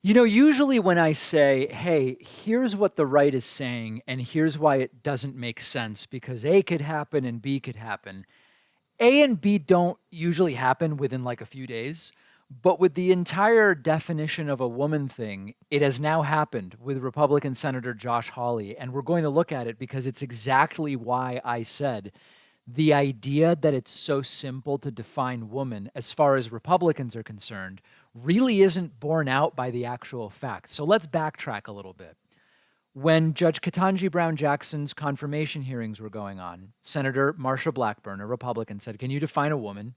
Usually when I say, hey, here's what the right is saying, and here's why it doesn't make sense because A could happen and B could happen, A and B don't usually happen within like a few days. But with the entire definition of a woman thing, it has now happened with Republican Senator Josh Hawley. And we're going to look at it because it's exactly why I said the idea that it's so simple to define woman as far as Republicans are concerned really isn't borne out by the actual fact. So let's backtrack a little bit. When Judge Ketanji Brown Jackson's confirmation hearings were going on, Senator Marsha Blackburn, a Republican, said, "Can you define a woman?"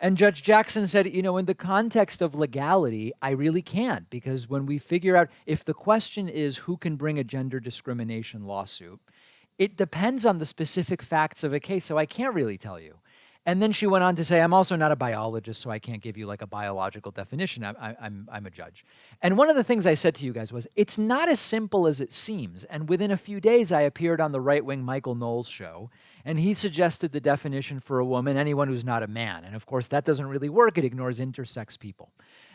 And Judge Jackson said, in the context of legality, I really can't, because when we figure out if the question is who can bring a gender discrimination lawsuit, it depends on the specific facts of a case, so I can't really tell you. And then she went on to say, I'm also not a biologist, so I can't give you like a biological definition. I'm a judge. And one of the things I said to you guys was, it's not as simple as it seems. And within a few days, I appeared on the right-wing Michael Knowles show, and he suggested the definition for a woman, anyone who's not a man. And of course, that doesn't really work. It ignores intersex people.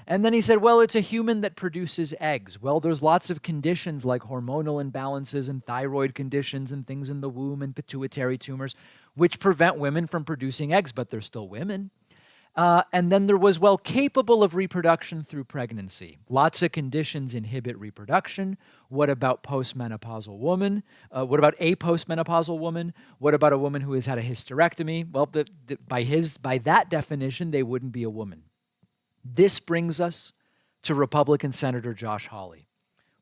And then he said, well, it's a human that produces eggs. Well, there's lots of conditions like hormonal imbalances and thyroid conditions and things in the womb and pituitary tumors, which prevent women from producing eggs, but they're still women. And then there was, well, capable of reproduction through pregnancy. Lots of conditions inhibit reproduction. What about postmenopausal woman? What about a postmenopausal woman? What about a woman who has had a hysterectomy? Well, by that definition, they wouldn't be a woman. This brings us to Republican Senator Josh Hawley,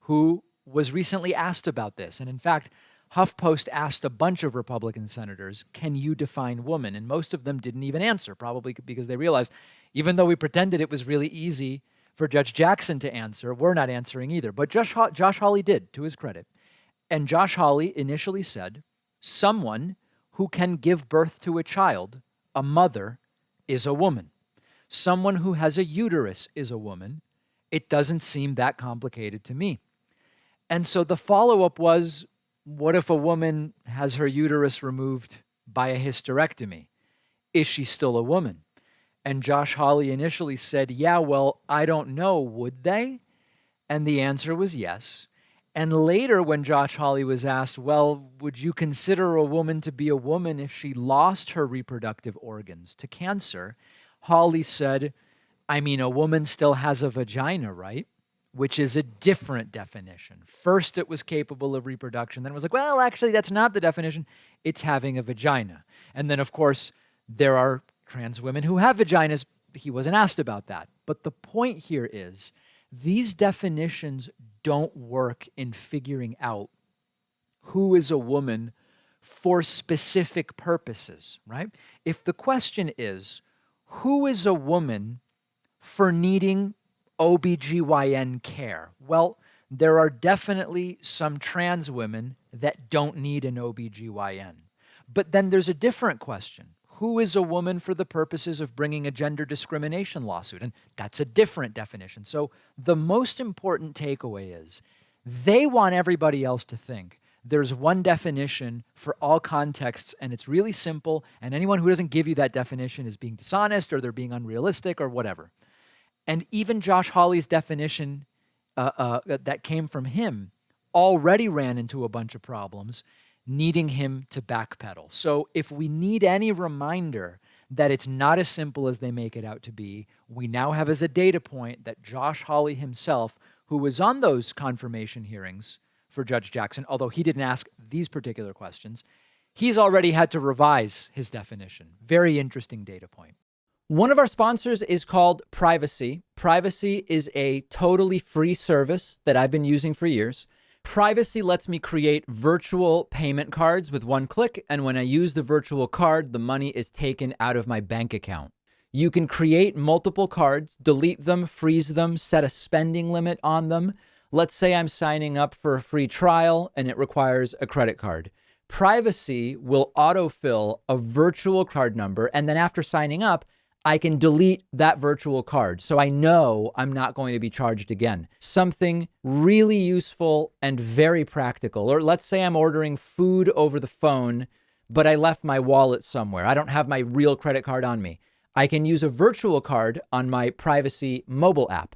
who was recently asked about this. And in fact, HuffPost asked a bunch of Republican senators, can you define woman? And most of them didn't even answer, probably because they realized, even though we pretended it was really easy for Judge Jackson to answer, we're not answering either. But Josh Hawley did, to his credit. And Josh Hawley initially said, someone who can give birth to a child, a mother, is a woman. Someone who has a uterus is a woman. It doesn't seem that complicated to me. And so the follow-up was, what if a woman has her uterus removed by a hysterectomy? Is she still a woman? And Josh Hawley initially said, yeah, well, I don't know, would they? And the answer was yes. And later when Josh Hawley was asked, well, would you consider a woman to be a woman if she lost her reproductive organs to cancer? Hawley said, I mean, a woman still has a vagina, right? Which is a different definition. First, it was capable of reproduction. Then it was like, well, actually, that's not the definition. It's having a vagina. And then, of course, there are trans women who have vaginas. He wasn't asked about that. But the point here is these definitions don't work in figuring out who is a woman for specific purposes, right? If the question is, who is a woman for needing OBGYN care? Well, there are definitely some trans women that don't need an OBGYN. But then there's a different question. Who is a woman for the purposes of bringing a gender discrimination lawsuit? And that's a different definition. So the most important takeaway is they want everybody else to think there's one definition for all contexts, and it's really simple, and anyone who doesn't give you that definition is being dishonest or they're being unrealistic or whatever. And even Josh Hawley's definition that came from him already ran into a bunch of problems, needing him to backpedal. So if we need any reminder that it's not as simple as they make it out to be, we now have as a data point that Josh Hawley himself, who was on those confirmation hearings for Judge Jackson, although he didn't ask these particular questions, he's already had to revise his definition. Very interesting data point. One of our sponsors is called Privacy. Privacy is a totally free service that I've been using for years. Privacy lets me create virtual payment cards with one click, and when I use the virtual card, the money is taken out of my bank account. You can create multiple cards, delete them, freeze them, set a spending limit on them. Let's say I'm signing up for a free trial and it requires a credit card. Privacy will autofill a virtual card number, and then after signing up, I can delete that virtual card. So I know I'm not going to be charged again. Something really useful and very practical. Or let's say I'm ordering food over the phone, but I left my wallet somewhere. I don't have my real credit card on me. I can use a virtual card on my Privacy mobile app.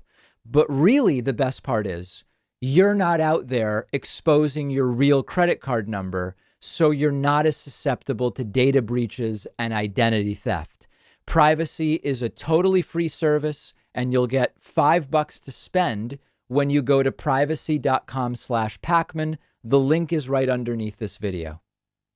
But really, the best part is you're not out there exposing your real credit card number, so you're not as susceptible to data breaches and identity theft. Privacy is a totally free service, and you'll get $5 to spend when you go to privacy.com/Pacman. The link is right underneath this video.